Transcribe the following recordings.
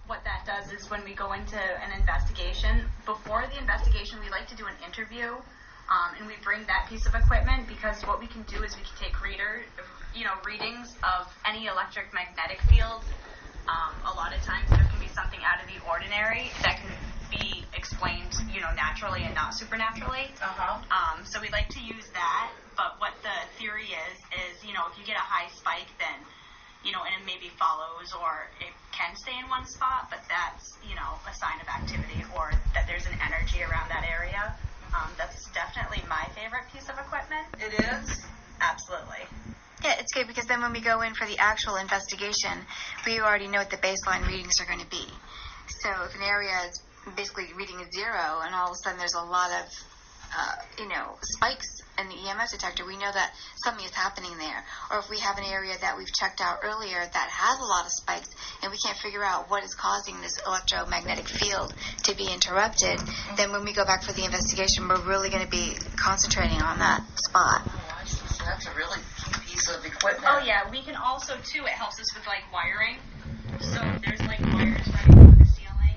what that does is when we go into an investigation, before the investigation, we like to do an interview, and we bring that piece of equipment because what we can do is we can take readings of any electromagnetic field. A lot of times there can be something out of the ordinary that can be explained, naturally and not supernaturally. So we like to use that, but what the theory is, if you get a high spike, then and it maybe follows, or it can stay in one spot, but that's, a sign of activity, or that there's an energy around that area. That's definitely my favorite piece of equipment. It is? Absolutely. Yeah, it's good because then when we go in for the actual investigation, we already know what the baseline readings are going to be. So if an area is basically reading a 0, and all of a sudden there's a lot of, spikes in the EMF detector, we know that something is happening there. Or if we have an area that we've checked out earlier that has a lot of spikes, and we can't figure out what is causing this electromagnetic field to be interrupted, then when we go back for the investigation, we're really going to be concentrating on that spot. Oh, I see. So that's a really key piece of equipment. Oh, yeah. We can also, too, it helps us with, wiring. So if there's, wires running through the ceiling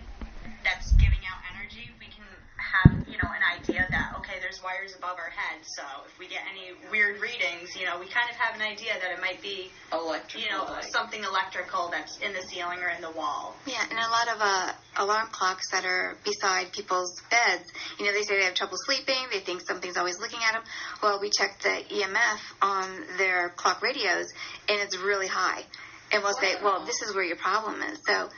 that's giving out energy, we can have, an idea that, okay, there's wires above our head, so if we get any weird readings, we kind of have an idea that it might be electrical, something electrical that's in the ceiling or in the wall. Yeah, and a lot of alarm clocks that are beside people's beds, they say they have trouble sleeping, they think something's always looking at them. Well, we check the EMF on their clock radios, and it's really high. And we'll say, well, this is where your problem is. So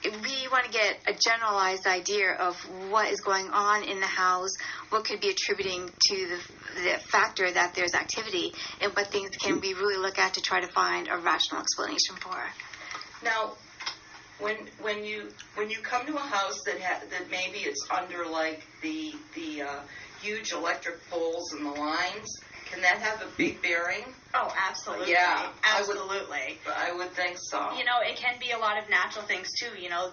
we want to get a generalized idea of what is going on in the house, what could be attributing to the factor that there's activity, and what things can we really look at to try to find a rational explanation for. Now, when you come to a house that maybe it's under the huge electric poles and the lines, can that have a big bearing? Oh, absolutely. Yeah. Absolutely. I would think so. It can be a lot of natural things, too.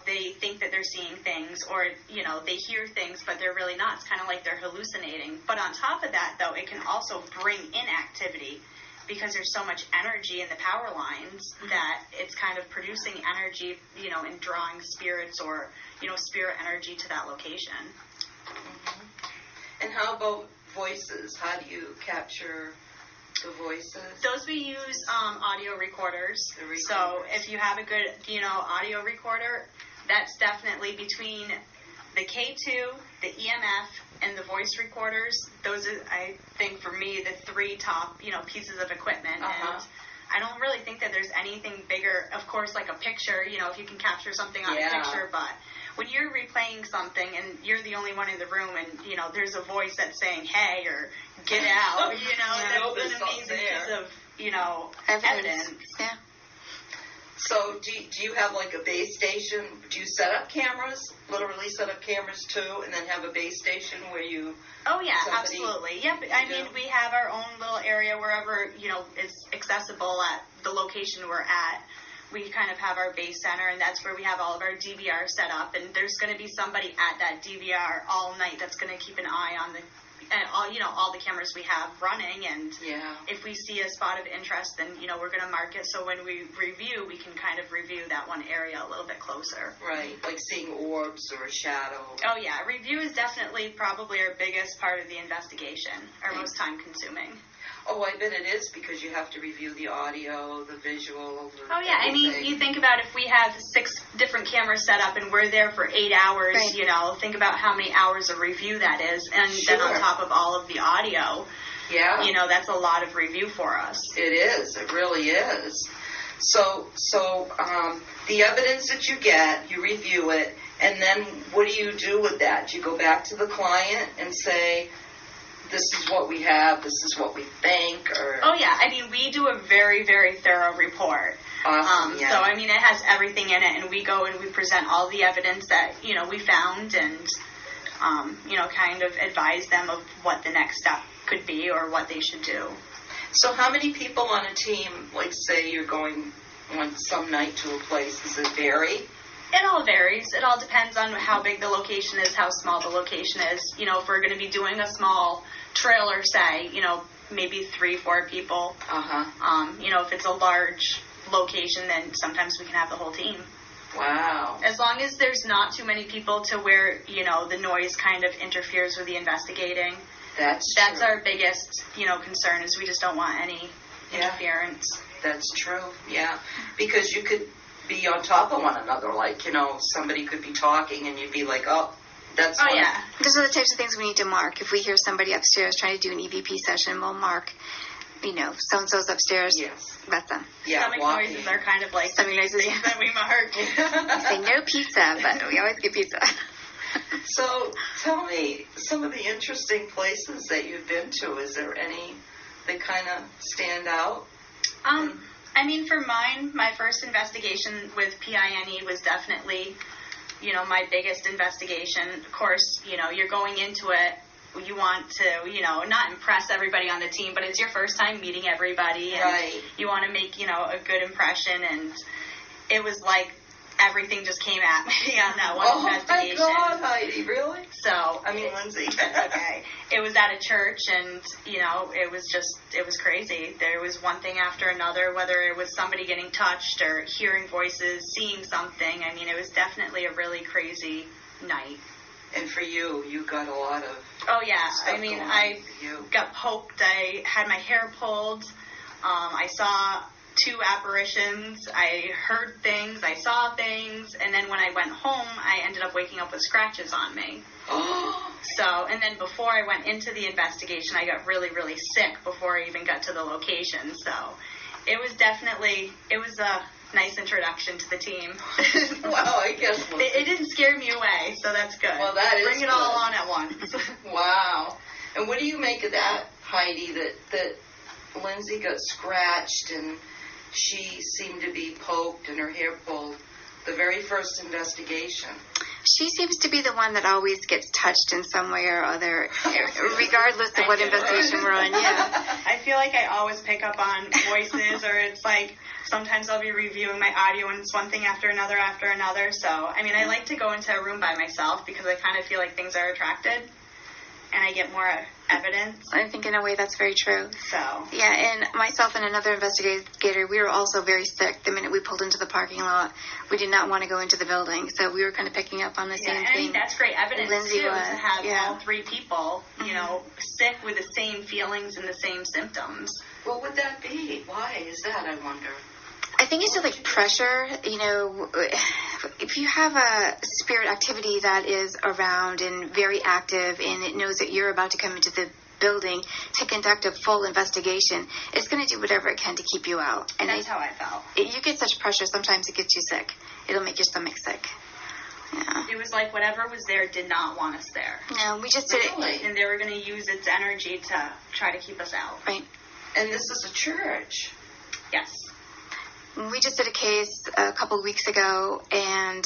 They think that they're seeing things, or, they hear things, but they're really not. It's kind of like they're hallucinating. But on top of that, though, it can also bring in activity because there's so much energy in the power lines that it's kind of producing energy, and drawing spirits or, spirit energy to that location. Mm-hmm. And how about voices? How do you capture the voices? Those we use audio recorders. So if you have a good, audio recorder, that's definitely between the K2, the EMF, and the voice recorders. Those are, I think, for me, the 3 top, pieces of equipment. And I don't really think that there's anything bigger. Of course, like a picture, if you can capture something on a picture, but when you're replaying something and you're the only one in the room and, there's a voice that's saying, hey, or get out, that's an amazing piece of, evidence. Yeah. So do you have a base station? Do you set up cameras, literally set up cameras too, and then have a base station where you... Oh, yeah, absolutely. Yep. I mean, we have our own little area wherever, is accessible at the location we're at. We kind of have our base center, and that's where we have all of our DVR set up, and there's going to be somebody at that DVR all night that's going to keep an eye on all the cameras we have running, and if we see a spot of interest, then, we're going to mark it, so when we review, we can kind of review that one area a little bit closer. Right, like seeing orbs or a shadow. Oh, yeah, review is definitely probably our biggest part of the investigation, our most time-consuming. Oh, I bet it is, because you have to review the audio, the visual. Oh, yeah. I mean, you think about if we have 6 different cameras set up and we're there for 8 hours, right. Think about how many hours of review that is. And then on top of all of the audio, that's a lot of review for us. It is. It really is. So the evidence that you get, you review it, and then what do you do with that? Do you go back to the client and say, this is what we have, this is what we think, or... Oh, yeah. I mean, we do a very, very thorough report. Awesome, So, I mean, it has everything in it, and we go and we present all the evidence that, we found and, kind of advise them of what the next step could be or what they should do. So how many people on a team, like, say you're going on some night to a place, does it vary? It all varies. It all depends on how big the location is, how small the location is. If we're going to be doing a small trailer, say, maybe 3-4 people. Uh-huh. If it's a large location, then sometimes we can have the whole team. Wow. As long as there's not too many people to where, the noise kind of interferes with the investigating. That's true. true. Our biggest, concern is we just don't want any interference. That's true, yeah. Because you could be on top of one another, like, somebody could be talking and you'd be like, oh, that's Oh, yeah. Those are the types of things we need to mark. If we hear somebody upstairs trying to do an EVP session, we'll mark, so-and-so's upstairs. Yes. That's them. Yeah, Stomach noises are kind of like Stomach noises, things that we mark. We say no pizza, but we always get pizza. So tell me some of the interesting places that you've been to. Is there any that kind of stand out? For mine, my first investigation with PINE was definitely, my biggest investigation. Of course, you're going into it, you want to, not impress everybody on the team, but it's your first time meeting everybody, and right. You want to make, a good impression, and it was like everything just came at me on that one investigation. Oh my God, Heidi, really? So, Lindsay. Okay. It was at a church, and, it was crazy. There was one thing after another, whether it was somebody getting touched or hearing voices, seeing something. It was definitely a really crazy night. And for you got a lot of Oh, yeah. stuff I got poked. I had my hair pulled. I saw 2 apparitions. I heard things. I saw things. And then when I went home, I ended up waking up with scratches on me. And then before I went into the investigation, I got really, really sick before I even got to the location. So it was a nice introduction to the team. Well, I guess it didn't scare me away, so that's good. Well, that is Bring it all on at once. Wow. And what do you make of that, Heidi, that Lindsay got scratched and she seemed to be poked and her hair pulled the very first investigation? She seems to be the one that always gets touched in some way or other, regardless of what investigation we're on. Yeah. I feel like I always pick up on voices, or it's like sometimes I'll be reviewing my audio and it's one thing after another. So, I like to go into a room by myself because I kind of feel like things are attracted and I get more evidence. I think in a way that's very true. So. Yeah, and myself and another investigator, we were also very sick the minute we pulled into the parking lot. We did not want to go into the building, so we were kind of picking up on the same thing. That's great evidence, Lindsay too, was, to have yeah. all 3 people, sick with the same feelings and the same symptoms. What would that be? Why is that, I wonder? I think it's just like pressure. If you have a spirit activity that is around and very active and it knows that you're about to come into the building to conduct a full investigation, it's going to do whatever it can to keep you out. And that's how I felt. You get such pressure, sometimes it gets you sick. It'll make your stomach sick. Yeah. It was like whatever was there did not want us there. No, we just did it. And they were going to use its energy to try to keep us out. Right. And this is a church. Yes. We just did a case a couple of weeks ago, and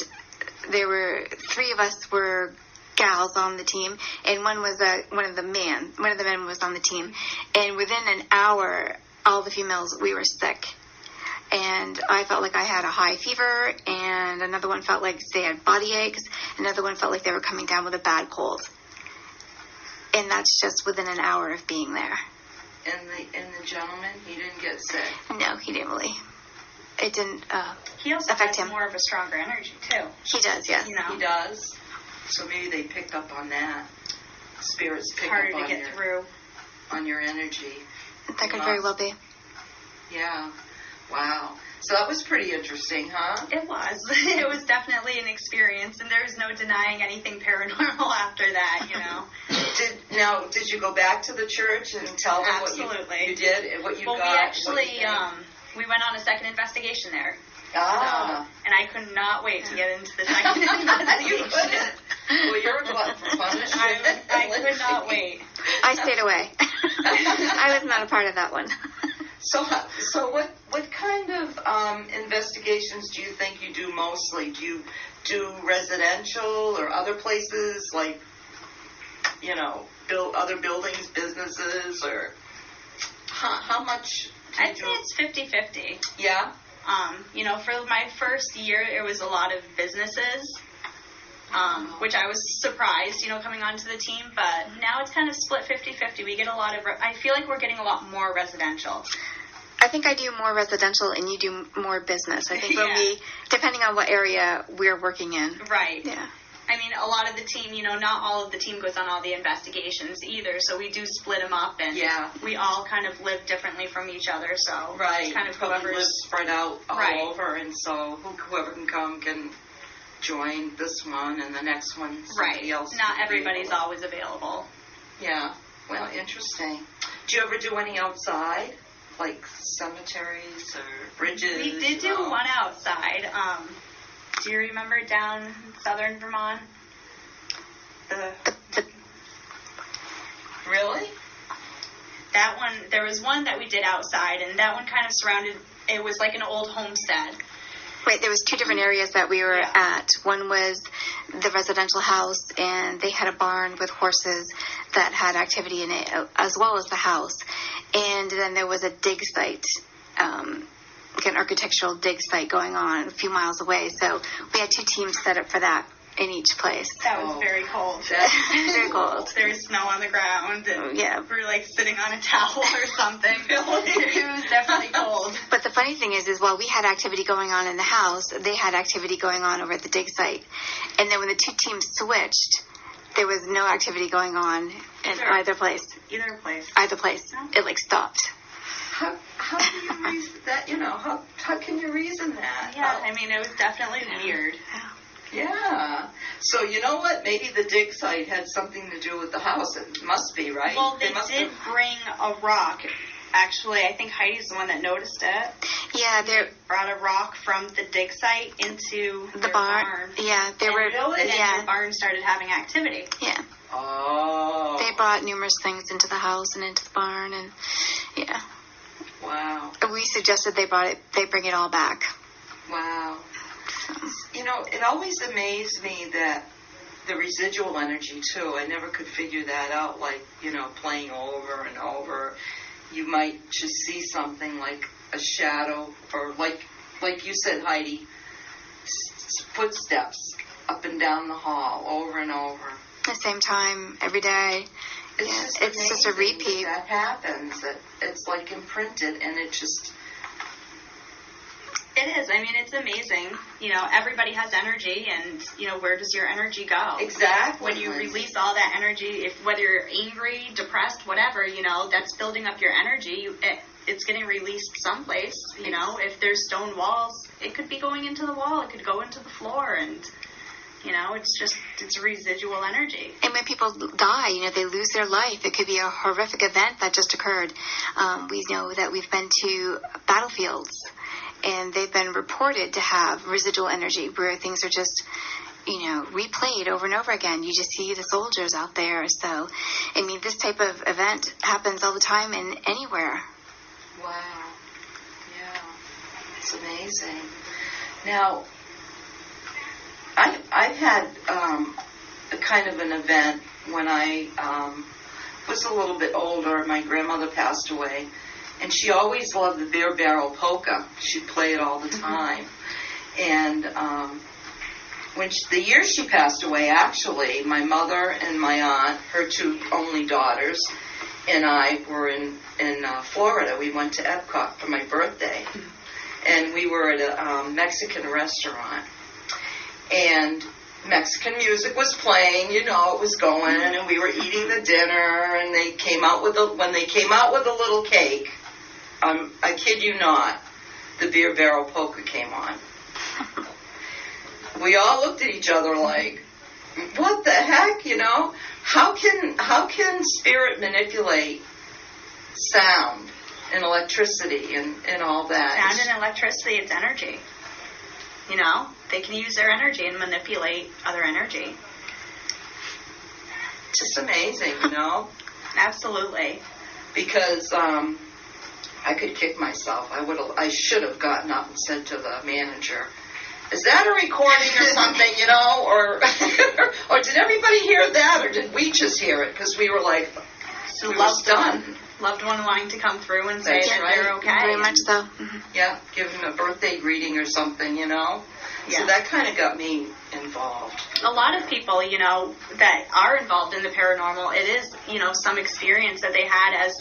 there were 3 of us were gals on the team, and one of the men was on the team. And within an hour, all the females, we were sick. And I felt like I had a high fever, and another one felt like they had body aches. Another one felt like they were coming down with a bad cold. And that's just within an hour of being there. And the gentleman, he didn't get sick? No, he didn't really. It didn't he also affect has him. more of a stronger energy, too. He does, yes. He does? So maybe they picked up on that. Spirits pick up harder to get through. On your energy. That could very well be. Yeah. Wow. So that was pretty interesting, huh? It was. It was definitely an experience, and there's no denying anything paranormal after that, Did you go back to the church and tell them Absolutely. what you did and what you got? Well, we actually, we went on a second investigation there. Ah. So, and I could not wait to get into the second investigation. You couldn't. Well, you're a glutton for punishment. I could not wait. I stayed away. I was not a part of that one. So what kind of investigations do you think you do mostly? Do you do residential or other places like, build other buildings, businesses, or how much do you I'd say it's 50-50. Yeah? For my first year, it was a lot of businesses, which I was surprised, coming onto the team. But now it's kind of split 50-50. We get a lot of, I feel like we're getting a lot more residential. I think I do more residential and you do more business. I think when Yeah. depending on what area we're working in. Right. Yeah. I mean, a lot of the team, not all of the team goes on all the investigations either, so we do split them up, and we all kind of live differently from each other, so it's kind of Probably live spread out all over, and so whoever can come can join this one, and the next one somebody else. Not everybody's always available. Yeah. Well, interesting. Do you ever do any outside, like cemeteries or bridges? We did do one outside. Do you remember down in southern Vermont? Really? That one, there was one that we did outside, and that one kind of surrounded, it was like an old homestead. Right, there was two different areas that we were at. One was the residential house, and they had a barn with horses that had activity in it, as well as the house. And then there was a dig site, like an architectural dig site going on a few miles away. So we had two teams set up for that in each place. That was very cold. Very cold. There was snow on the ground, and we were like sitting on a towel or something. It was definitely cold. But the funny thing is while we had activity going on in the house, they had activity going on over at the dig site. And then when the two teams switched, there was no activity going on in either place. Either place. No. It stopped. How do you reason that? How can you reason that? Yeah, I mean, it was definitely weird. Yeah. So you know what? Maybe the dig site had something to do with the house. It must be, right? Well, they did bring a rock. Actually, I think Heidi's the one that noticed it. Yeah, they brought a rock from the dig site into the barn. Yeah, they were. Really? And the barn started having activity. Yeah. Oh. They brought numerous things into the house and into the barn, and yeah. Wow. We suggested they bring it all back. Wow. It always amazed me that the residual energy, too. I never could figure that out, playing over and over. You might just see something like a shadow, or like you said, Heidi, footsteps up and down the hall over and over. The same time, every day. It's just a repeat. That happens. It's like imprinted, and it just... It is. I mean, it's amazing. Everybody has energy, and, where does your energy go? Exactly. When you release all that energy, whether you're angry, depressed, whatever, that's building up your energy. It's getting released someplace, If there's stone walls, it could be going into the wall. It could go into the floor, and... it's residual energy. And when people die, they lose their life. It could be a horrific event that just occurred. We know that we've been to battlefields, and they've been reported to have residual energy where things are just, replayed over and over again. You just see the soldiers out there. So, I mean, this type of event happens all the time and anywhere. Wow. Yeah. It's amazing. Now, I've had a kind of an event when I was a little bit older. My grandmother passed away, and she always loved the beer barrel polka. She'd play it all the time. And the year she passed away, actually, my mother and my aunt, her two only daughters, and I were in Florida. We went to Epcot for my birthday, and we were at a Mexican restaurant. And Mexican music was playing, it was going, and we were eating the dinner, and when they came out with a little cake, I kid you not, the beer barrel polka came on. We all looked at each other like, what the heck, How can spirit manipulate sound and electricity and all that? Sound and electricity, it's energy. They can use their energy and manipulate other energy. Just amazing, Absolutely. Because I could kick myself. I should have gotten up and said to the manager, "Is that a recording or something, or did everybody hear that, or did we just hear it?" Because we were like, we were stunned. Loved one wanting to come through and say that they're okay. Very much so. Mm-hmm. Yeah, give them a birthday greeting or something, Yeah. So that kind of got me involved. A lot of people, that are involved in the paranormal, it is, some experience that they had as,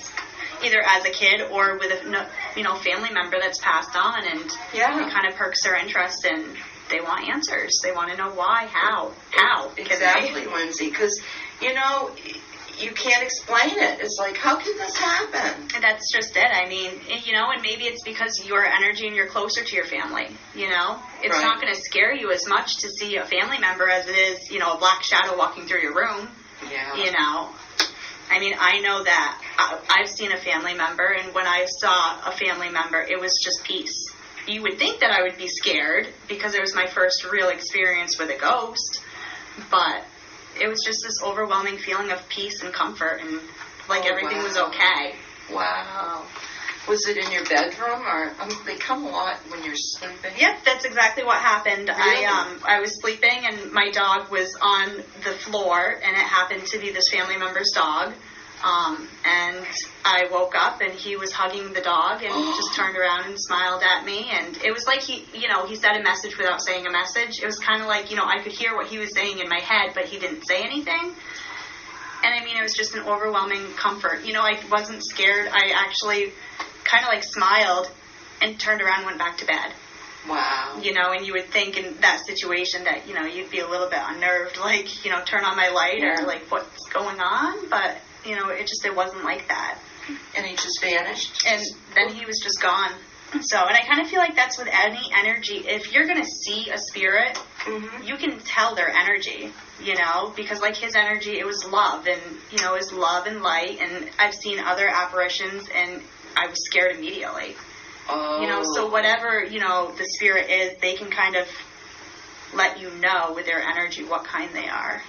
either as a kid or with a family member that's passed on, and it kind of perks their interest, and they want answers. They want to know why, how exactly, Lindsay, because you can't explain it. It's like, how can this happen? And that's just it. I mean, and maybe it's because your energy and you're closer to your family, It's Right. not going to scare you as much to see a family member as it is, a black shadow walking through your room. Yeah. I mean, I know that I've seen a family member, and when I saw a family member, it was just peace. You would think that I would be scared because it was my first real experience with a ghost, but it was just this overwhelming feeling of peace and comfort, and everything was okay. Wow. Was it in your bedroom, or they come a lot when you're sleeping? Yep, that's exactly what happened. Really? I was sleeping, and my dog was on the floor, and it happened to be this family member's dog. And I woke up, and he was hugging the dog, and just turned around and smiled at me. And it was like he said a message without saying a message. It was kind of like, I could hear what he was saying in my head, but he didn't say anything. And I mean, it was just an overwhelming comfort. I wasn't scared. I actually kind of smiled and turned around and went back to bed. Wow. And you would think in that situation that, you'd be a little bit unnerved, turn on my light or what's going on. But, it wasn't like that. And he just vanished? And then he was just gone. So, and I kind of feel like that's with any energy. If you're going to see a spirit, you can tell their energy, because his energy, it was love, and, it was love and light. And I've seen other apparitions, and I was scared immediately. Oh. So whatever, the spirit is, they can kind of let you know with their energy what kind they are.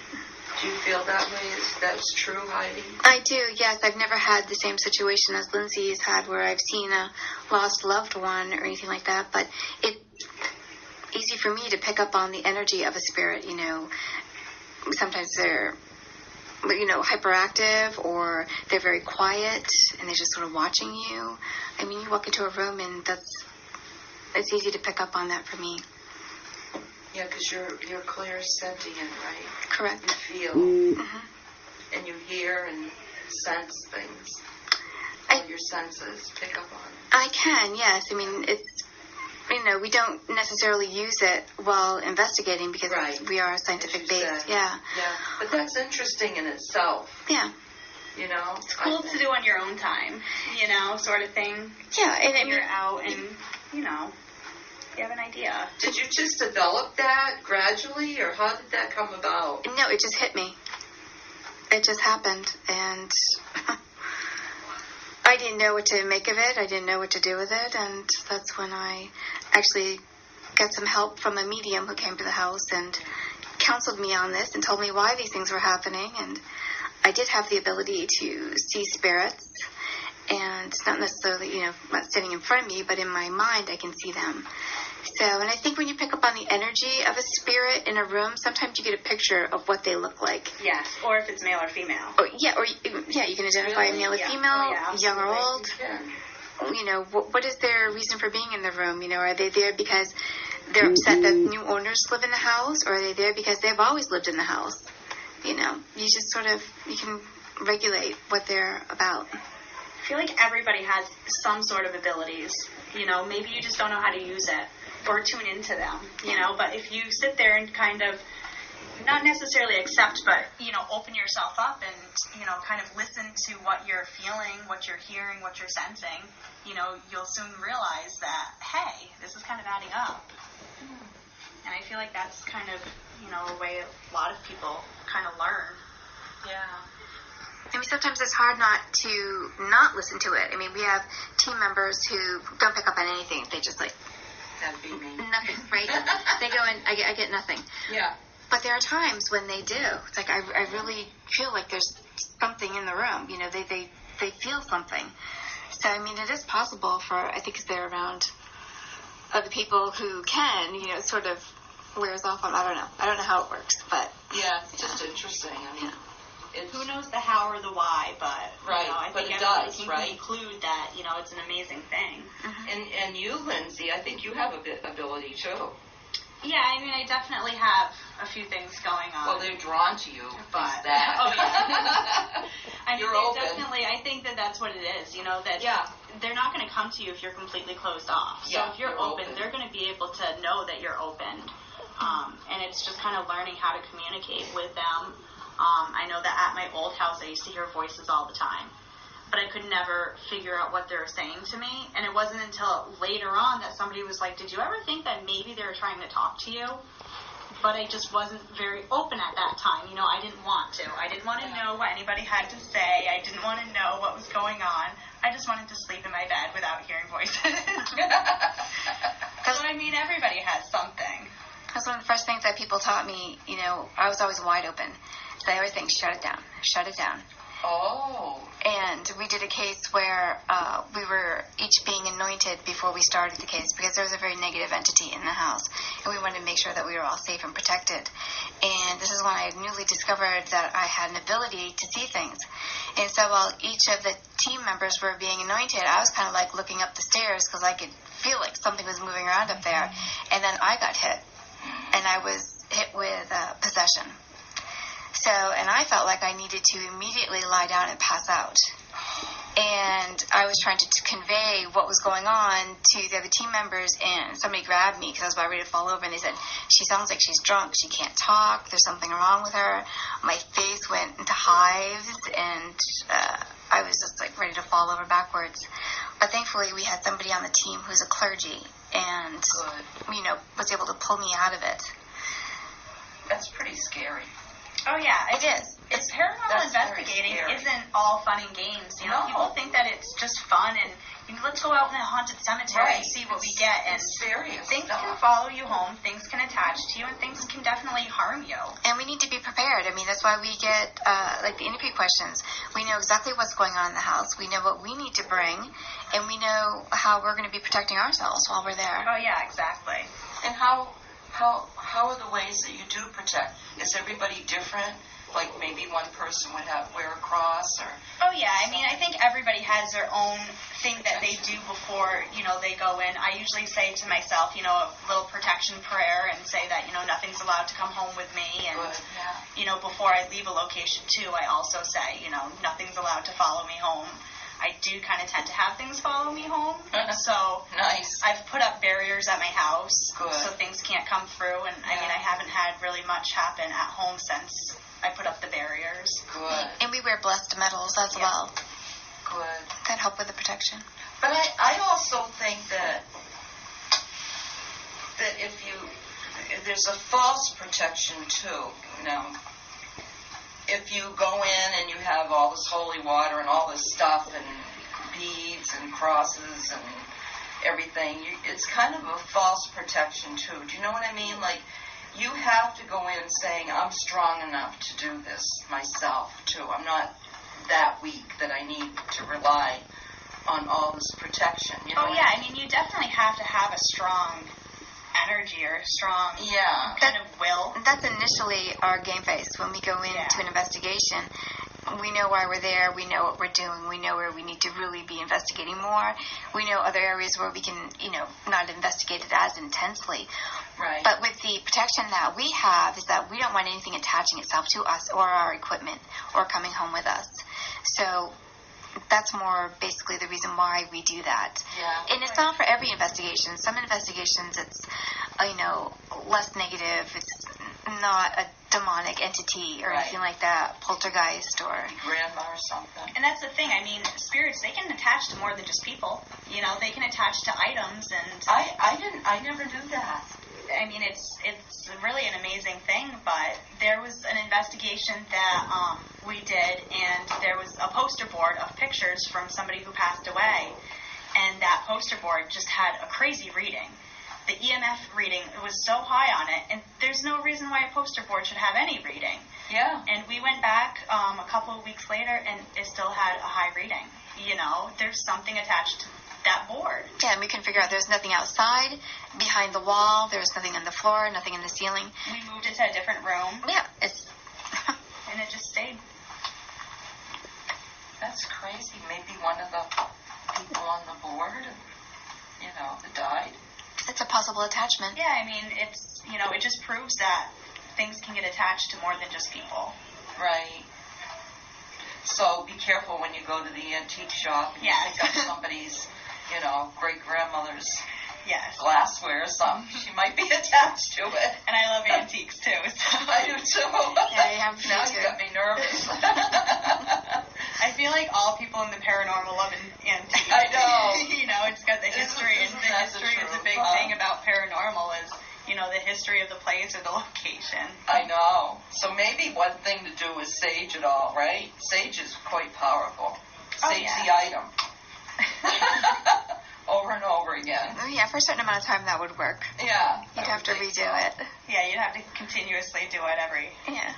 Do you feel that way? That's true, Heidi? I do, yes. I've never had the same situation as Lindsay's had where I've seen a lost loved one or anything like that, but it's easy for me to pick up on the energy of a spirit, Sometimes they're, hyperactive, or they're very quiet and they're just sort of watching you. I mean, you walk into a room and it's easy to pick up on that for me. Yeah, because you're clairsentient, right? Correct. You feel, and you hear and sense things. All your senses pick up on it. I can, yes. I mean, it's, we don't necessarily use it while investigating because we are scientific based. Yeah. Yeah. But that's interesting in itself. Yeah. It's cool to do on your own time, sort of thing. Yeah, and I mean, you're out and, you have an idea. Did you just develop that gradually, or how did that come about? No, it just hit me. It just happened, and I didn't know what to make of it. I didn't know what to do with it, and that's when I actually got some help from a medium who came to the house and counseled me on this and told me why these things were happening. And I did have the ability to see spirits, and not necessarily, not standing in front of me, but in my mind I can see them. So, and I think when you pick up on the energy of a spirit in a room, sometimes you get a picture of what they look like. Yes, or if it's male or female. You can identify male or female, young or old. What is their reason for being in the room? Are they there because they're upset that new owners live in the house, or are they there because they've always lived in the house? You just sort of, you can regulate what they're about. I feel like everybody has some sort of abilities, maybe you just don't know how to use it or tune into them, but if you sit there and kind of not necessarily accept, but, open yourself up and, kind of listen to what you're feeling, what you're hearing, what you're sensing, you'll soon realize that, hey, this is kind of adding up. And I feel like that's kind of, a way a lot of people kind of learn. Yeah. I mean, sometimes it's hard not listen to it. I mean, we have team members who don't pick up on anything. They just That'd be me. Nothing, right? They go and I get nothing. Yeah. But there are times when they do. It's like I really feel like there's something in the room. They feel something. So, I mean, it is possible for, I think, because they're around other people who can, it sort of wears off on, I don't know how it works, but. Yeah, it's just interesting. I mean, who knows the how or the why, but I but think it everybody does, can right? conclude that it's an amazing thing. Mm-hmm. And you, Lindsay, I think you have a bit ability too. Yeah, I mean, I definitely have a few things going on. Well, they're drawn to you. But Is that? oh yeah. I mean, You're open. definitely. I think that's what it is. You know that they're not going to come to you if you're completely closed off. So if you're open, they're going to be able to know that you're open. And it's just kind of learning how to communicate with them. I know that at my old house, I used to hear voices all the time, but I could never figure out what they were saying to me. And it wasn't until later on that somebody was like, "Did you ever think that maybe they were trying to talk to you?" But I just wasn't very open at that time. You know, I didn't want to. I didn't want to know what anybody had to say. I didn't want to know what was going on. I just wanted to sleep in my bed without hearing voices. So, I mean, everybody has something. That's one of the first things that people taught me. You know, I was always wide open. So everything, shut it down, shut it down. Oh. And we did a case where we were each being anointed before we started the case because there was a very negative entity in the house. And we wanted to make sure that we were all safe and protected. And this is when I had newly discovered that I had an ability to see things. And so while each of the team members were being anointed, I was kind of like looking up the stairs because I could feel like something was moving around up there. And then I got hit. And I was hit with possession. So, and I felt like I needed to immediately lie down and pass out. And I was trying to convey what was going on to the other team members, and somebody grabbed me because I was about ready to fall over, and they said, "She sounds like she's drunk. She can't talk. There's something wrong with her." My face went into hives, and I was just like ready to fall over backwards. But thankfully, we had somebody on the team who's a clergy, and, you know, was able to pull me out of it. That's pretty scary. Oh yeah, it is. It's paranormal investigating isn't all fun and games. You know, people think that it's just fun and you know, let's go out in a haunted cemetery and see what we get. And things can follow you home, things can attach to you, and things can definitely harm you. And we need to be prepared. I mean, that's why we get like the interview questions. We know exactly what's going on in the house. We know what we need to bring, and we know how we're going to be protecting ourselves while we're there. Oh yeah, exactly. And how are the ways that you do protect? Is everybody different? Like maybe one person would wear a cross or... Oh yeah, I mean, I think everybody has their own thing that they do before, you know, they go in. I usually say to myself, you know, a little protection prayer and say that, you know, nothing's allowed to come home with me. And, you know, before I leave a location too, I also say, you know, nothing's allowed to follow me home. I do kind of tend to have things follow me home. So I've put up barriers at my house so things can't come through. And I mean, I haven't had really much happen at home since I put up the barriers. Good. And we wear blessed metals as well. Good. That help with the protection. But I also think that there's a false protection too, you know. If you go in and you have all this holy water and all this stuff and beads and crosses and everything, it's kind of a false protection too. Do you know what I mean? Like, you have to go in saying, I'm strong enough to do this myself too. I'm not that weak that I need to rely on all this protection. You know I mean, you definitely have to have a strong energy or a strong kind of will. That's initially our game face when we go into an investigation. We know why we're there. We know what we're doing. We know where we need to really be investigating more. We know other areas where we can, you know, not investigate it as intensely. Right. But with the protection that we have is that we don't want anything attaching itself to us or our equipment or coming home with us. So that's more basically the reason why we do that. Yeah. And it's not for every investigation. Some investigations it's, you know, less negative. It's not a demonic entity or anything like that, poltergeist or grandma or something. And that's the thing. I mean, spirits, they can attach to more than just people. You know, they can attach to items. And I never knew that. I mean, it's really an amazing thing, but there was an investigation that we did, and there was a poster board of pictures from somebody who passed away, and that poster board just had a crazy reading. The EMF reading was so high on it, and there's no reason why a poster board should have any reading. Yeah. And we went back a couple of weeks later, and it still had a high reading. You know, there's something attached to that board. Yeah, and we can figure out there's nothing outside, behind the wall, there's nothing on the floor, nothing in the ceiling. We moved it to a different room. Yeah, it's... and it just stayed. That's crazy. Maybe one of the people on the board, you know, that died. It's a possible attachment. Yeah, I mean, it's, you know, it just proves that things can get attached to more than just people. Right. So be careful when you go to the antique shop and you pick up somebody's, great-grandmother's glassware or something. She might be attached to it. And I love antiques, too. So. I do, too. Yeah, you have to now too. you got me nervous. I feel like all people in the paranormal love antiques. I know. It's got the history, and the history is a big thing about paranormal is, the history of the place or the location. I know. So maybe one thing to do is sage it all, right? Sage is quite powerful. Sage the item. Over and over again. Oh, yeah, for a certain amount of time that would work. Yeah. You'd have to redo it. Yeah, you'd have to continuously do it every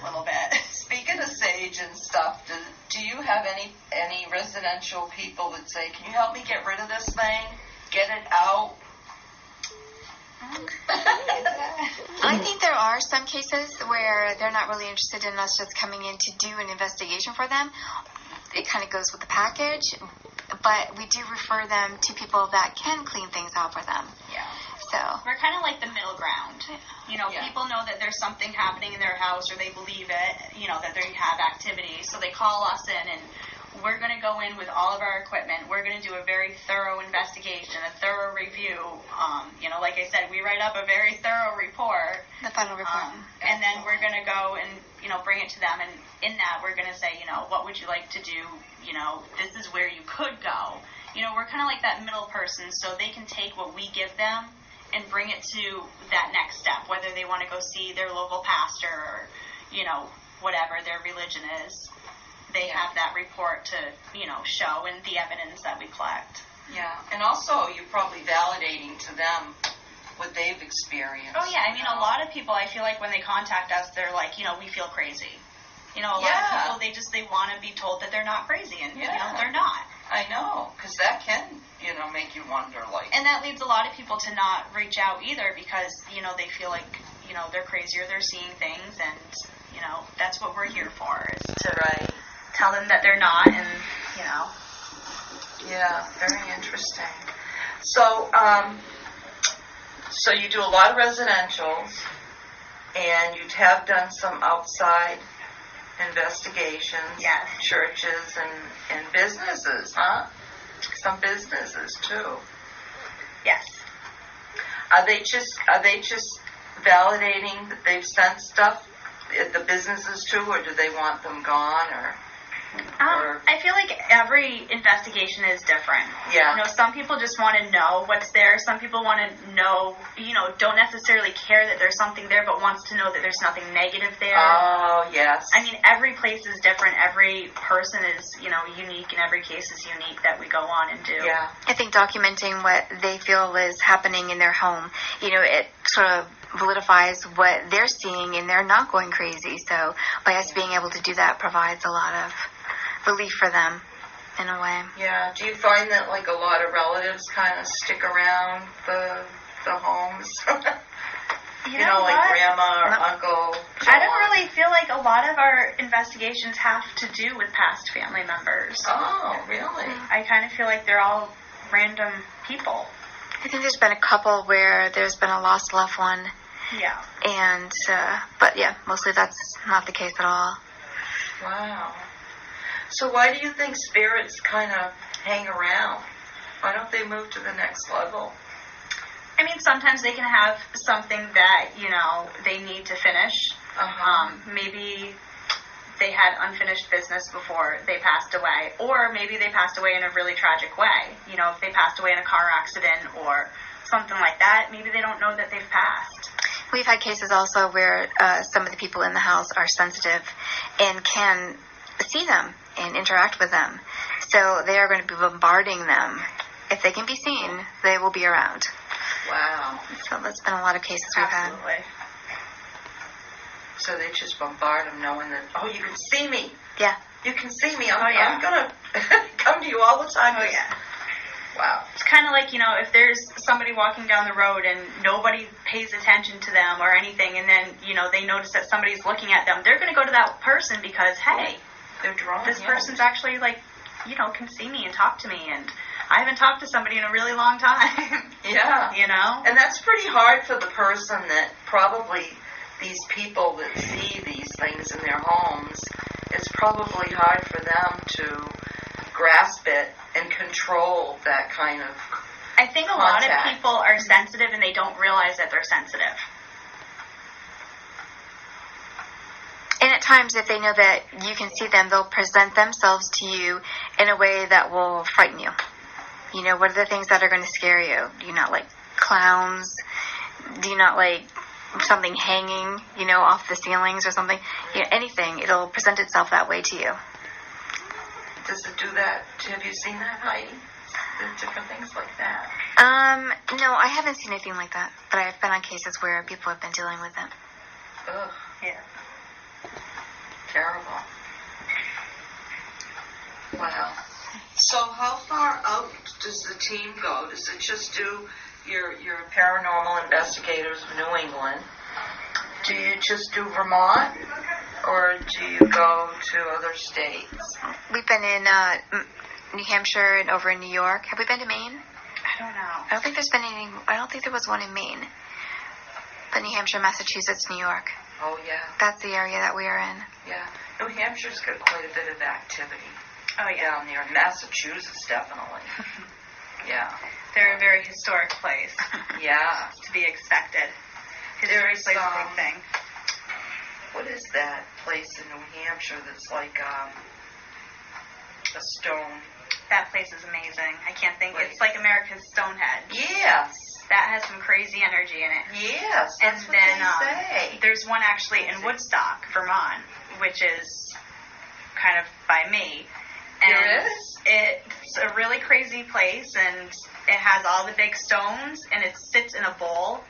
little bit. Speaking of sage and stuff, do you have any residential people that say, can you help me get rid of this thing? Get it out? I think there are some cases where they're not really interested in us just coming in to do an investigation for them. It kind of goes with the package, but we do refer them to people that can clean things out for them. Yeah. So we're kind of like the middle ground. People know that there's something happening in their house, or they believe it, that they have activity. So they call us in, and we're going to go in with all of our equipment. We're going to do a very thorough investigation, a thorough review. Like I said, we write up a very thorough report. the final report. And then we're going to go and, bring it to them. And in that, we're going to say, what would you like to do? This is where you could go. We're kind of like that middle person, so they can take what we give them and bring it to that next step, whether they want to go see their local pastor or, whatever their religion is. They have that report to, show and the evidence that we collect. Yeah, and also you're probably validating to them what they've experienced. Oh, yeah. I mean, a lot of people, I feel like when they contact us, they're like, we feel crazy. A lot of people, they want to be told that they're not crazy, and, they're not. I know, because that can, make you wonder, And that leads a lot of people to not reach out either because, they feel like, they're crazy or they're seeing things, and, that's what we're here for, is to tell them that they're not, and, Yeah, very interesting. So, so you do a lot of residentials, and you have done some outside investigations, churches and businesses, huh? Some businesses too. Yes. Are they just validating that they've sent stuff, the businesses too, or do they want them gone, or? I feel like every investigation is different. Yeah. Some people just want to know what's there. Some people want to know, don't necessarily care that there's something there, but wants to know that there's nothing negative there. Oh, yes. I mean, every place is different. Every person is, unique, and every case is unique that we go on and do. Yeah. I think documenting what they feel is happening in their home, it sort of validifies what they're seeing, and they're not going crazy. So by us being able to do that provides a lot of relief for them, in a way. Yeah. Do you find that, a lot of relatives kind of stick around the homes? Like grandma or uncle? I don't really feel like a lot of our investigations have to do with past family members. Oh, really? I kind of feel like they're all random people. I think there's been a couple where there's been a lost loved one. Yeah. And, but yeah, mostly that's not the case at all. Wow. So why do you think spirits kind of hang around? Why don't they move to the next level? I mean, sometimes they can have something that, they need to finish. Maybe they had unfinished business before they passed away. Or maybe they passed away in a really tragic way. If they passed away in a car accident or something like that, maybe they don't know that they've passed. We've had cases also where some of the people in the house are sensitive and can see them and interact with them. So they are going to be bombarding them. If they can be seen, they will be around. Wow. So that's been a lot of cases we've Absolutely. had. So they just bombard them knowing that, you can see me. Yeah. You can see me. I'm going to come to you all the time. Oh, yeah. Wow. It's kind of like, if there's somebody walking down the road and nobody pays attention to them or anything, and then, they notice that somebody's looking at them, they're going to go to that person because, hey, they're drawn. This person's actually, can see me and talk to me, and I haven't talked to somebody in a really long time. Yeah. And that's pretty hard for the person that probably these people that see these things in their homes, it's probably hard for them to grasp it and control that kind of I think a lot of contact. people are sensitive and they don't realize that they're sensitive. And at times, if they know that you can see them, they'll present themselves to you in a way that will frighten you. You know, what are the things that are going to scare you? Do you not like clowns? Do you not like something hanging, you know, off the ceilings or something? You know, anything. It'll present itself that way to you. Does it do that? Have you seen that, Heidi? Different things like that? No, I haven't seen anything like that. But I've been on cases where people have been dealing with it. Ugh, Yeah. terrible. Wow. So how far out does the team go? Does it just do your paranormal investigators of New England? Do you just do Vermont? Or do you go to other states? We've been in New Hampshire and over in New York. Have we been to Maine? I don't know. I don't think there's been any. I don't think there was one in Maine. But New Hampshire, Massachusetts, New York. Oh, yeah. That's the area that we are in. Yeah. New Hampshire's got quite a bit of activity Oh, yeah. down there. Massachusetts, definitely. Yeah. They're a very historic place. Yeah. To be expected. Historic place is a big thing. What is that place in New Hampshire that's like a stone? That place is amazing. I can't think. It's like America's Stonehenge. Yes. That has some crazy energy in it. Yes. And That's what then they say. there's one actually in Woodstock, Vermont, which is kind of by me. And There is? it's a really crazy place, and it has all the big stones, and it sits in a bowl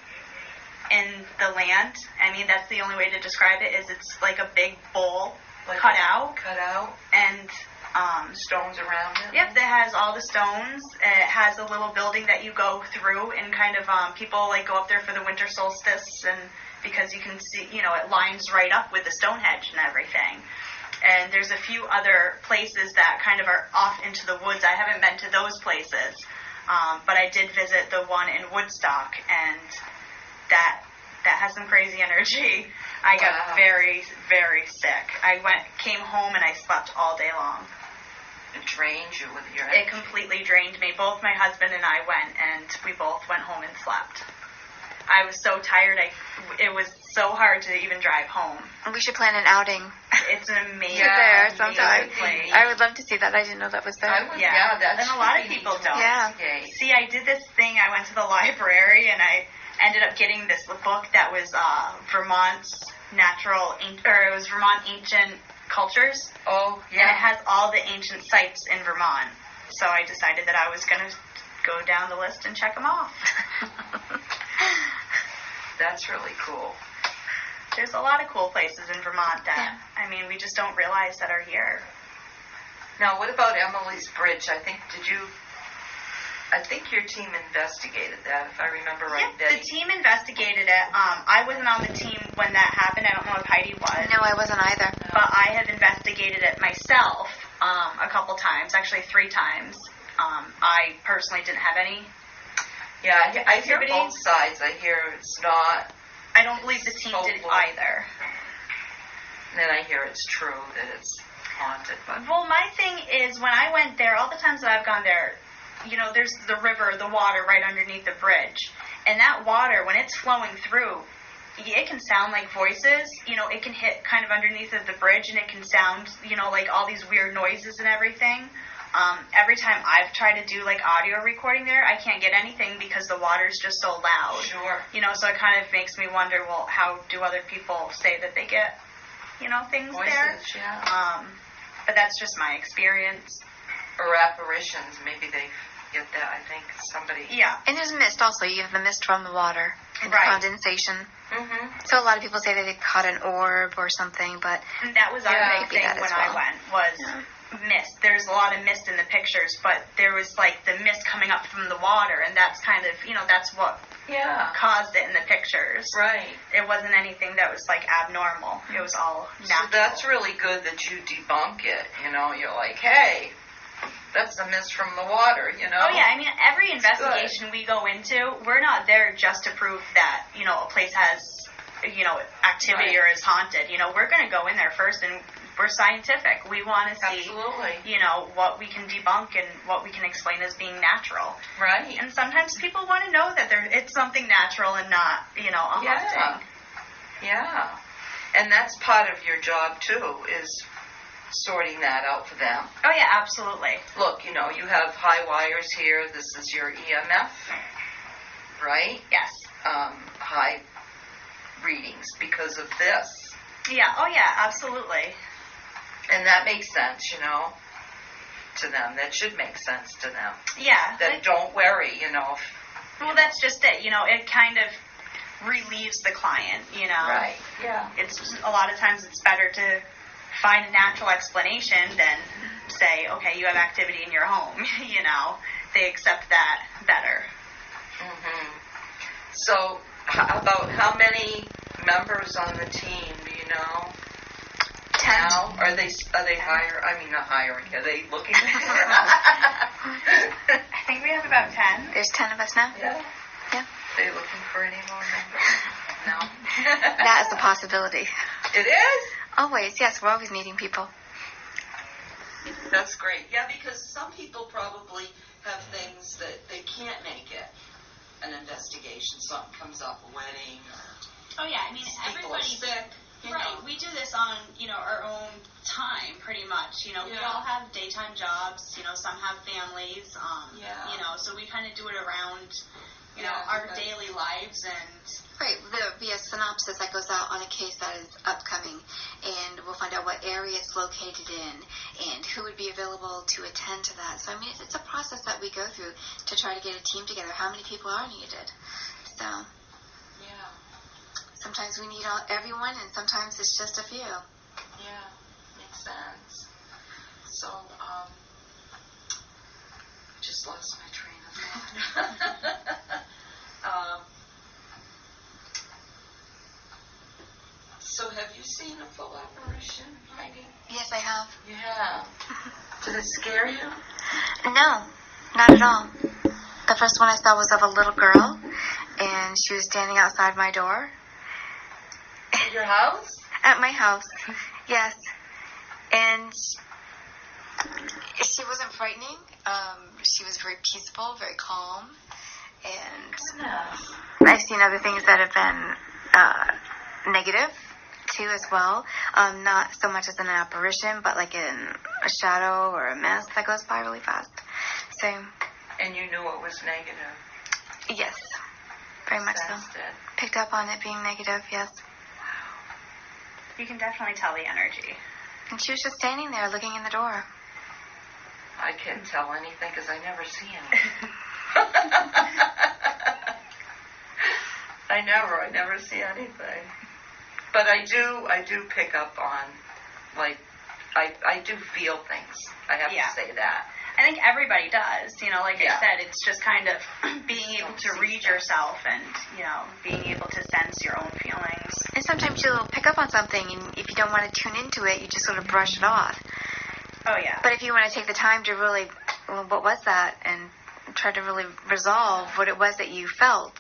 in the land. I mean, that's the only way to describe it, is it's like a big bowl Like cut out, Cut out. and Stones around it. yep, that has all the stones. It has a little building that you go through, and kind of people like go up there for the winter solstice, and because you can see, you know, it lines right up with the Stonehenge and everything. And there's a few other places that kind of are off into the woods. I haven't been to those places, but I did visit the one in Woodstock, and that has some crazy energy. I got very, very sick. I came home and I slept all day long. It drains you with your It completely drained me. Both my husband and I went, and we both went home and slept. I was so tired. It was so hard to even drive home. We should plan an outing. It's an amazing, there sometime. place. I would love to see that. I didn't know that was there. I would, yeah, that's and a lot of people don't. Yeah. See, I did this thing. I went to the library, and I ended up getting this book that was Vermont's it was Vermont Ancient Cultures. Oh, And it yeah. has all the ancient sites in Vermont. So I decided that I was going to go down the list and check them off. That's really cool. There's a lot of cool places in Vermont that, I mean, we just don't realize that are here. Now, what about Emily's Bridge? I think your team investigated that, if I remember right. Yep, the team investigated it. I wasn't on the team when that happened. I don't know if Heidi was. No, I wasn't either. But I have investigated it myself a couple times, actually 3 times. I personally didn't have any. Yeah, I hear activity. both sides. I hear it's not, I don't believe the team did either. and then I hear it's true that it's haunted. But Well, my thing is, when I went there, all the times that I've gone there, you know, there's the river, the water right underneath the bridge. And that water, when it's flowing through, it can sound like voices. You know, it can hit kind of underneath of the bridge, and it can sound, you know, like all these weird noises and everything. Every time I've tried to do, like, audio recording there, I can't get anything because the water's just so loud. sure. You know, so it kind of makes me wonder, well, how do other people say that they get, you know, things there? Voices, yeah. But that's just my experience. Or apparitions, maybe they get that, I think, somebody. Yeah. And there's mist also. You have the mist from the water and Right. condensation. Mm-hmm. So a lot of people say that they caught an orb or something, but And that was our Yeah, big could be thing that when as well. I went, was mist. There's a lot of mist in the pictures, but there was, like, the mist coming up from the water, and that's kind of, you know, that's what Yeah. caused it in the pictures. Right. It wasn't anything that was, like, abnormal. It was all natural. So that's really good that you debunk it. You know, you're like, hey, that's the mist from the water, you know? Oh, yeah. I mean, every investigation we go into, we're not there just to prove that, you know, a place has activity Right. or is haunted. We're going to go in there first, and we're scientific. We want to see, Absolutely. what we can debunk and what we can explain as being natural. Right. And sometimes people want to know that it's something natural and not, a haunting. Yeah. And that's part of your job, too, is sorting that out for them. Oh, yeah, absolutely. Look, you have high wires here. This is your EMF, right? Yes. High readings because of this. Yeah, oh, yeah, absolutely. And that makes sense, to them. That should make sense to them. Yeah. Then don't worry, Well, that's just it. It kind of relieves the client, Right, yeah. It's a lot of times it's better to find a natural explanation than say, okay, you have activity in your home, They accept that better. Mm-hmm. So, about how many members on the team do you know? 10. Now, are they hiring? I mean, not hiring. Are they looking? I think we have about 10. There's 10 of us now. Yeah. Yeah. Are they looking for any more members? No. That is a possibility. It is? Always, yes. We're always needing people. That's great. Yeah, because some people probably have things that they can't make it. An investigation, something comes up, a wedding, or Oh, yeah, I mean, people are everybody's sick. right. We do this on, our own time, pretty much. We Yeah. all have daytime jobs. Some have families. Yeah. So we kind of do it around, Yeah, our okay. daily lives and. Right. There will be a synopsis that goes out on a case that is upcoming, and we'll find out what area it's located in and who would be available to attend to that. So, I mean, it's a process that we go through to try to get a team together. How many people are needed? So, Yeah. sometimes we need everyone, and sometimes it's just a few. Yeah. Makes sense. So, just lost my train of thought. So have you seen a full apparition, Heidi? Yes, I have. You have. Did it scare you? No, not at all. The first one I saw was of a little girl, and she was standing outside my door. At your house? At my house, yes. And she wasn't frightening. She was very peaceful, very calm. And Goodness. I've seen other things that have been negative, too, as well. Not so much as an apparition, but like in a shadow or a mist that goes by really fast. So, And you knew it was negative. yes, very much so. Sensed it. Picked up on it being negative, yes. You can definitely tell the energy. And she was just standing there looking in the door. I can't tell anything because I never see anything. I never see anything. But I do pick up on, like, I do feel things. I have Yeah. to say that. I think everybody does. Like Yeah. I said, it's just kind of being able Don't to see read stuff. yourself and, being able to sense your own feelings. And sometimes you'll pick up on something, and if you don't want to tune into it, you just sort of brush it off. Oh, yeah. But if you want to take the time to really, well, what was that, and try to really resolve what it was that you felt,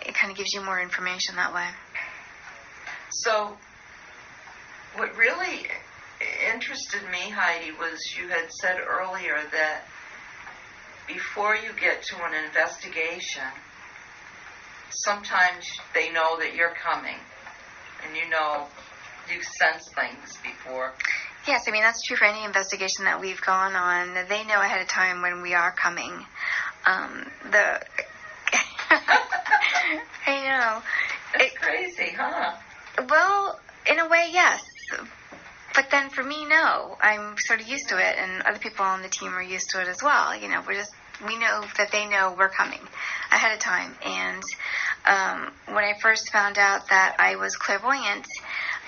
it kind of gives you more information that way. So, what really interested me, Heidi, was you had said earlier that before you get to an investigation, sometimes they know that you're coming, and you sense things before. Yes, I mean, that's true for any investigation that we've gone on. They know ahead of time when we are coming. I know. It's crazy, huh? Well, in a way, yes. But then for me, no. I'm sort of used to it, and other people on the team are used to it as well. We know that they know we're coming ahead of time. And when I first found out that I was clairvoyant,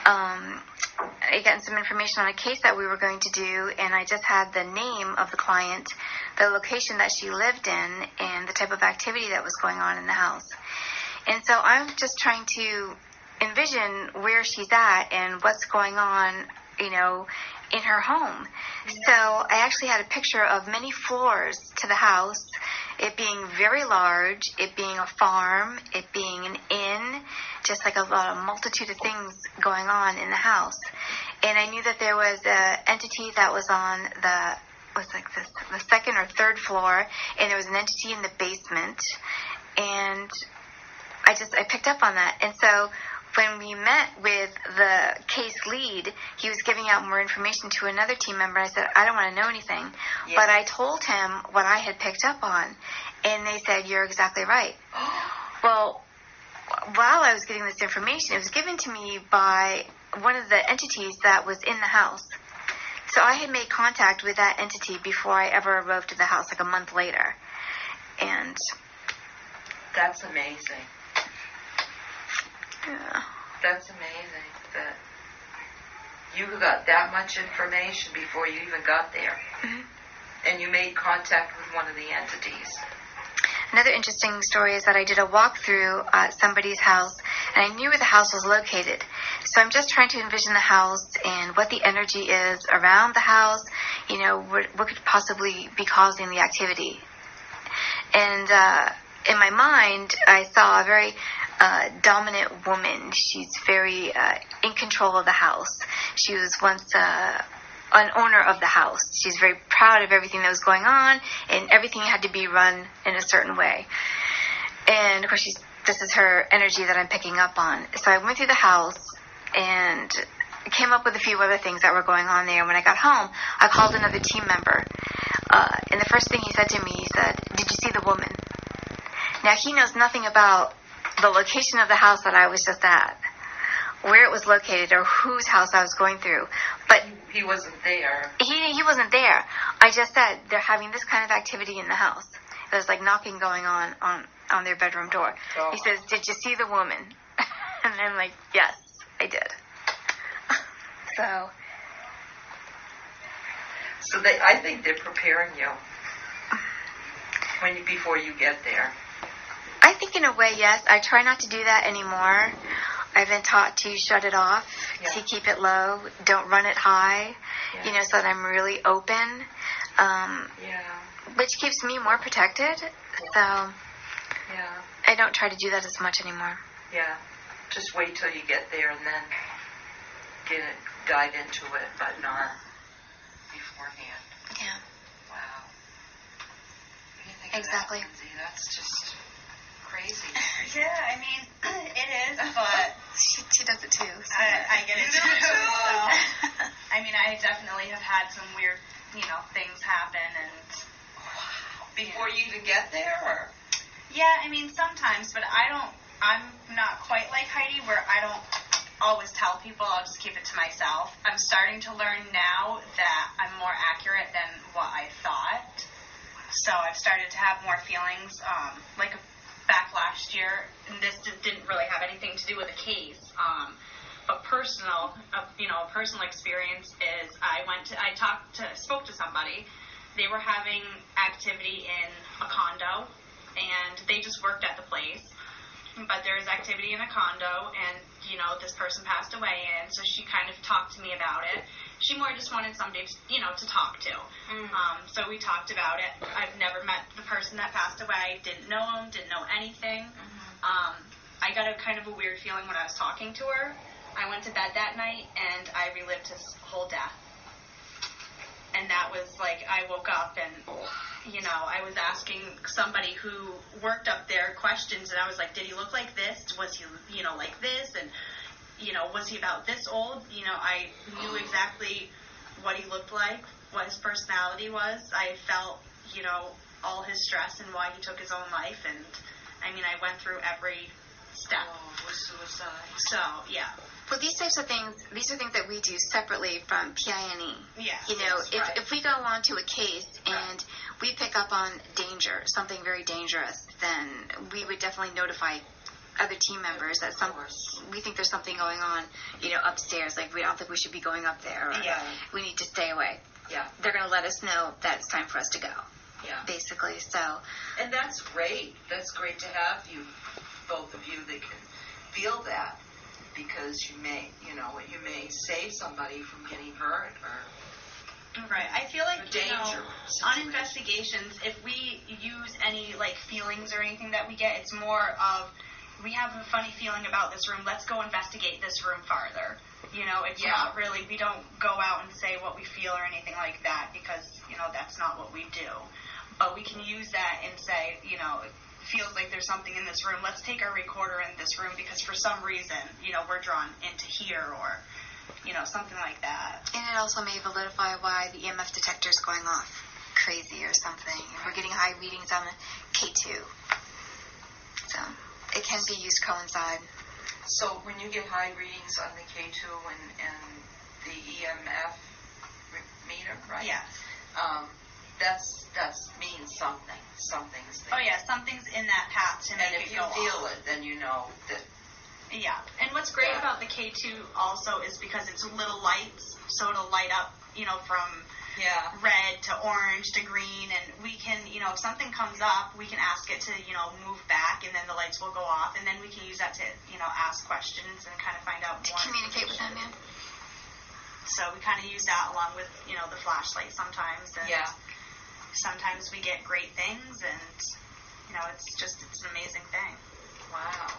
I got some information on a case that we were going to do, and I just had the name of the client, the location that she lived in, and the type of activity that was going on in the house. And so I'm just trying to envision where she's at and what's going on, in her home. So I actually had a picture of many floors to the house, it being very large, it being a farm, it being an inn, just like a multitude of things going on in the house. And I knew that there was an entity that was on the second or third floor, and there was an entity in the basement, and I picked up on that. And so when we met with the case lead, he was giving out more information to another team member. I said, I don't want to know anything. Yeah. But I told him what I had picked up on, and they said, you're exactly right. Well, while I was getting this information, it was given to me by one of the entities that was in the house. So I had made contact with that entity before I ever arrived to the house, like a month later. And that's amazing. Yeah. That's amazing that you got that much information before you even got there. Mm-hmm. And you made contact with one of the entities. Another interesting story is that I did a walkthrough at somebody's house, and I knew where the house was located. So I'm just trying to envision the house and what the energy is around the house, what could possibly be causing the activity. And in my mind, I saw a very dominant woman. She's very in control of the house. She was once an owner of the house. She's very proud of everything that was going on, and everything had to be run in a certain way. And of course, this is her energy that I'm picking up on. So I went through the house and came up with a few other things that were going on there. When I got home, I called another team member. And the first thing he said to me, he said, did you see the woman? Now, he knows nothing about the location of the house that I was just at, where it was located, or whose house I was going through. But he wasn't there. He wasn't there. I just said, they're having this kind of activity in the house. There's like knocking going on their bedroom door. Oh. He says, did you see the woman? And I'm like, yes, I did. So I think they're preparing you before you get there. I think in a way, yes. I try not to do that anymore. I've been taught to shut it off, to keep it low, don't run it high, so that I'm really open, which keeps me more protected. So I don't try to do that as much anymore. Yeah, just wait till you get there and then dive into it, but not beforehand. Yeah. Wow. What do you think exactly. of that, Lindsay? That's just crazy. Yeah, I mean, it is, but she does it too. So. I get it too. So, I mean, I definitely have had some weird, things happen, and before you even get there, or? Yeah, I mean, sometimes, but I'm not quite like Heidi, where I don't always tell people. I'll just keep it to myself. I'm starting to learn now that I'm more accurate than what I thought. So I've started to have more feelings, back last year, and this didn't really have anything to do with the case, but a personal experience is spoke to somebody. They were having activity in a condo, and they just worked at the place, but there was activity in a condo, and this person passed away, and so she kind of talked to me about it. She more just wanted somebody to talk to. Mm-hmm. So we talked about it. I've never met the person that passed away, didn't know him, didn't know anything. Mm-hmm. I got a kind of a weird feeling when I was talking to her. I went to bed that night, and I relived his whole death. And that was I woke up, and, I was asking somebody who worked up there questions, and I was like, did he look like this? Was he, like this? And, was he about this old? I knew exactly what he looked like, what his personality was. I felt, all his stress and why he took his own life. And, I mean, I went through every step. Oh, with suicide. So, yeah. Well, these are things that we do separately from PINE. Yeah. If we go on to a case and we pick up on danger, something very dangerous, then we would definitely notify other team members that we think there's something going on, upstairs. Like, we don't think we should be going up there. Or we need to stay away. Yeah. They're going to let us know that it's time for us to go. Yeah. Basically, so. And that's great. That's great to have both of you that can feel that, because you may save somebody from getting hurt or. Right. I feel like, danger on investigations, if we use any, feelings or anything that we get, it's more of we have a funny feeling about this room. Let's go investigate this room farther. You know, it's not really, we don't go out and say what we feel or anything like that because, you know, that's not what we do. But we can use that and say, you know, it feels like there's something in this room. Let's take our recorder in this room because for some reason, you know, we're drawn into here or, you know, something like that. And it also may validify why the EMF detector is going off crazy or something. If we're getting high readings on the K2. So it can be used to coincide. So when you get high readings on the K2 and the EMF meter, right? Yes. That's means something. Something's there. Oh yeah, something's in that path to make and it if you go feel off. it, then you know that. Yeah, and what's great about the K2 also is because it's little lights, so it'll light up, you know, from red to orange to green, and we can, you know, if something comes up, we can ask it to, you know, move back, and then the lights will go off, and then we can use that to, you know, ask questions and kind of find out more. Communicate with them, yeah. So we kind of use that along with, you know, the flashlight sometimes, and sometimes we get great things, and, you know, it's an amazing thing. Wow.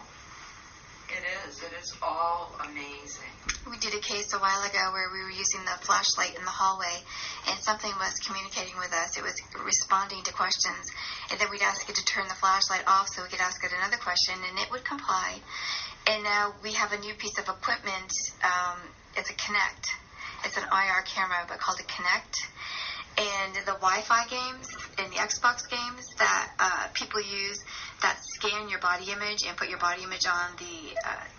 It is all amazing. We did a case a while ago where we were using the flashlight in the hallway and something was communicating with us. It was responding to questions, and then we'd ask it to turn the flashlight off so we could ask it another question, and it would comply. And now we have a new piece of equipment. It's a Kinect. It's an IR camera, but called a Kinect. And the Wi-Fi games and the Xbox games that people use that scan your body image and put your body image on the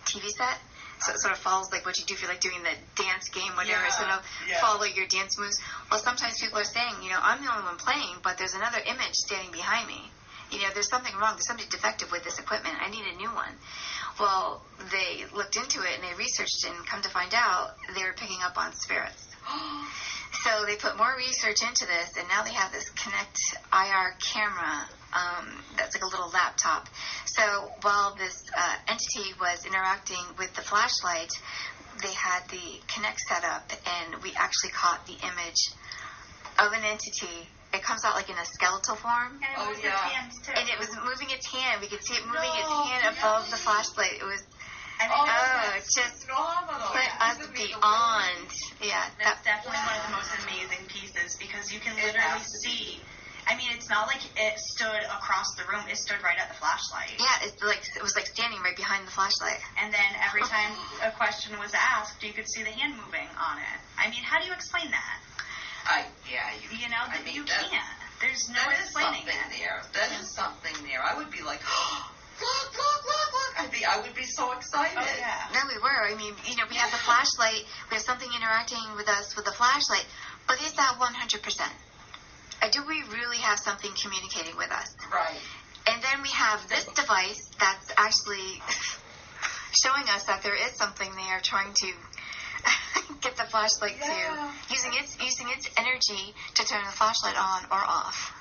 TV set. So it sort of follows like what you do if you're like doing the dance game, whatever. So it'll follow your dance moves. Well, sometimes people are saying, you know, I'm the only one playing, but there's another image standing behind me. You know, there's something wrong. There's something defective with this equipment. I need a new one. Well, they looked into it and they researched it and come to find out they were picking up on spirits. So they put more research into this, and now they have this Kinect IR camera that's like a little laptop. So while this entity was interacting with the flashlight, they had the Kinect set up, and we actually caught the image of an entity. It comes out like in a skeletal form. And it moves its hands, too. And it was moving its hand. We could see it moving its hand above the flashlight. It was... just phenomenal. put us beyond. Yeah, that's definitely one of the most amazing pieces because you can literally see. I mean, it's not like it stood across the room; it stood right at the flashlight. Yeah, it was like standing right behind the flashlight. And then every time a question was asked, you could see the hand moving on it. I mean, how do you explain that? You know, you can't. There's no explaining that. That is something there. I would be like, look. I would be so excited. Oh, yeah. No, we were. I mean, you know, we have the flashlight. We have something interacting with us with the flashlight. But is that 100%? Do we really have something communicating with us? Right. And then we have this device that's actually showing us that there is something there trying to get the flashlight to using its energy to turn the flashlight on or off.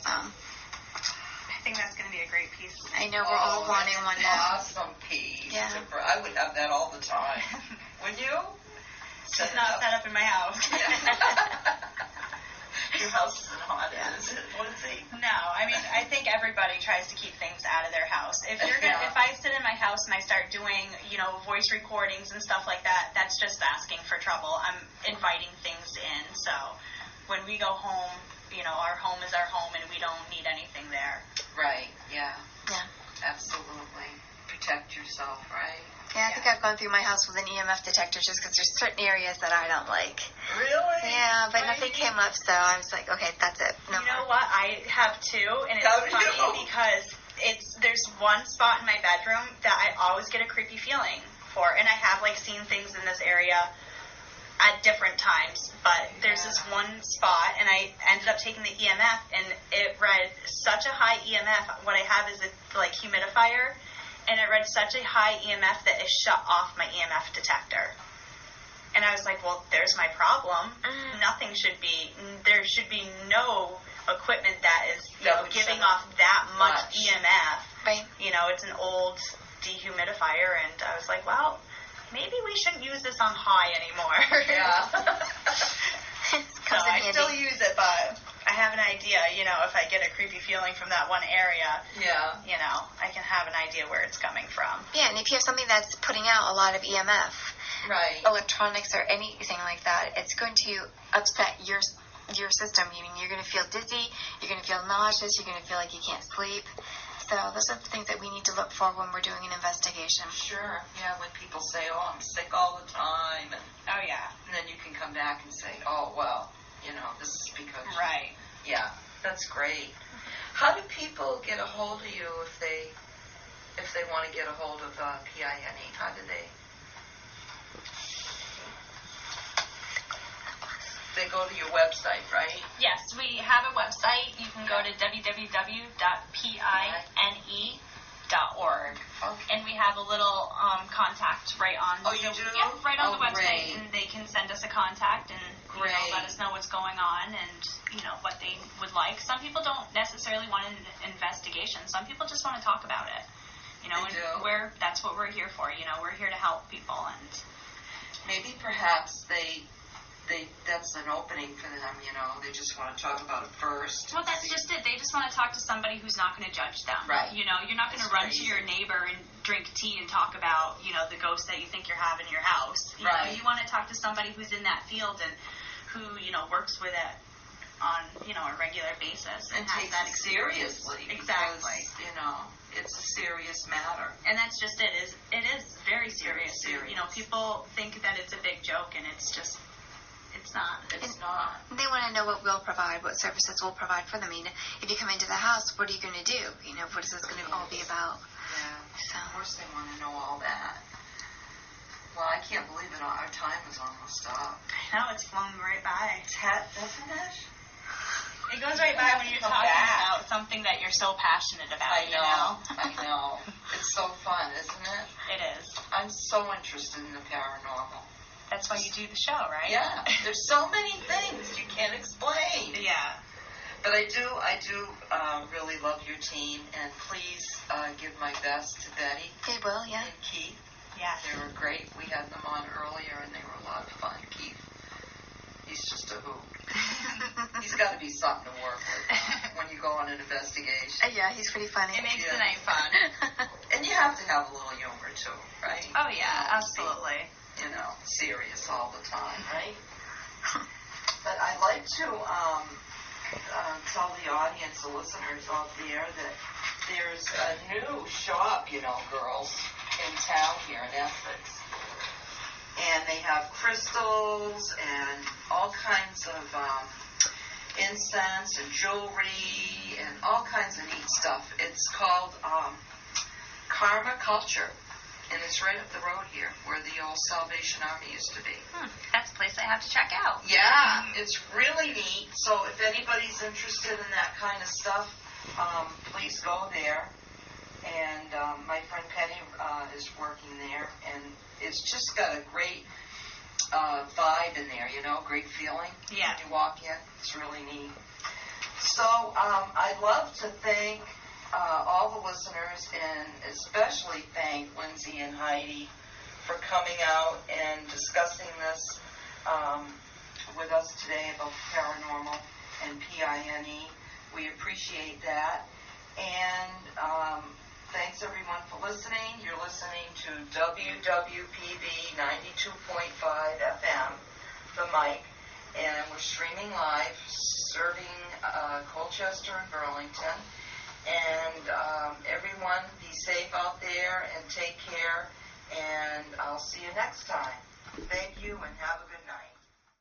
I think that's going to be a great piece. I know we're all wanting one now. Awesome piece. Yeah. I would have that all the time. Would you? It's not set up in my house. Your house isn't haunted, is it? What is it? No, I mean, I think everybody tries to keep things out of their house. If I sit in my house and I start doing, you know, voice recordings and stuff like that, that's just asking for trouble. I'm inviting things in. So when we go home, you know, our home is our home and we don't need anything there. Right, yeah. Yeah. Absolutely. Protect yourself, right? Yeah, I think I've gone through my house with an EMF detector just because there's certain areas that I don't like. Really? Yeah, but nothing came up, so I was like, okay, that's it. No you know more. what? I have two, and it's funny because there's one spot in my bedroom that I always get a creepy feeling for, and I have like seen things in this area at different times, but there's this one spot, and I ended up taking the EMF, and it read such a high EMF. What I have is a like humidifier, and it read such a high EMF that it shut off my EMF detector. And I was like, well, there's my problem. There should be no equipment that is giving off that much EMF. Right. You know, it's an old dehumidifier, and I was like, well, maybe we shouldn't use this on high anymore. Yeah. So I still use it, but I have an idea, if I get a creepy feeling from that one area, Yeah. I can have an idea where it's coming from. Yeah, and if you have something that's putting out a lot of EMF, Right. electronics or anything like that, it's going to upset your system. Meaning you're going to feel dizzy, you're going to feel nauseous, you're going to feel like you can't sleep. So those are the things that we need to look for when we're doing an investigation. Sure. Yeah, when people say, oh, I'm sick all the time. Oh, yeah. And then you can come back and say, oh, well, this is because... Right. Yeah, that's great. How do people get a hold of you if they want to get a hold of PINE? How do they... They go to your website, right? Yes, we have a website. You can go to www.pine.org. Okay. And we have a little contact right on. Oh, you do? Yeah, right on the website, great. and they can send us a contact and Great. let us know what's going on and what they would like. Some people don't necessarily want an investigation. Some people just want to talk about it. They And do. that's what we're here for. We're here to help people, and Maybe perhaps that's an opening for them, they just want to talk about it first. well, that's just it. They just want to talk to somebody who's not going to judge them. Right. You're not going to That's run crazy. to your neighbor and drink tea and talk about, the ghost that you think you're having in your house. Right. You want to talk to somebody who's in that field and who, works with it on, a regular basis And has takes that it seriously. Exactly. Because, it's a serious matter. And that's just it. It is very serious. Very serious. People think that it's a big joke, and it's just, it's not. It's not. They want to know what we'll provide, what services we'll provide for them. If you come into the house, what are you going to do? What is this going to all be about? Yeah. So. Of course they want to know all that. Well, I can't believe it. Our time is almost up. I know, it's flown right by. Doesn't it? It goes right by when you're Come talking back. about something that you're so passionate about, I know. It's so fun, isn't it? It is. I'm so interested in the paranormal. That's why you do the show, right? Yeah. There's so many things you can't explain. Yeah. But I do really love your team, and please give my best to Betty They will, yeah. and Keith. Yeah. They were great. We had them on earlier, and they were a lot of fun. Keith, he's just a hoot. He's got to be something to work with when you go on an investigation. Yeah, he's pretty funny. It makes Yeah. the night fun. And you have to have a little humor, too, right? Oh, yeah, You don't absolutely. be, serious all the time, right? But I'd like to tell the audience, the listeners out there, that there's a new shop, girls, in town here in Essex. And they have crystals and all kinds of incense and jewelry and all kinds of neat stuff. It's called Karma Culture, and it's right up the road here where the old Salvation Army used to be. That's a place I have to check out. Yeah, it's really neat. So if anybody's interested in that kind of stuff, please go there. And my friend Penny is working there, and it's just got a great vibe in there, great feeling. Yeah. When you walk in, it's really neat. So I'd love to thank all the listeners, and especially thank Lindsay and Heidi for coming out and discussing this with us today about paranormal and PINE. We appreciate that. And thanks everyone for listening. You're listening to WWPV 92.5 FM, the mic, and we're streaming live, serving Colchester and Burlington. And everyone, be safe out there and take care. And I'll see you next time. Thank you and have a good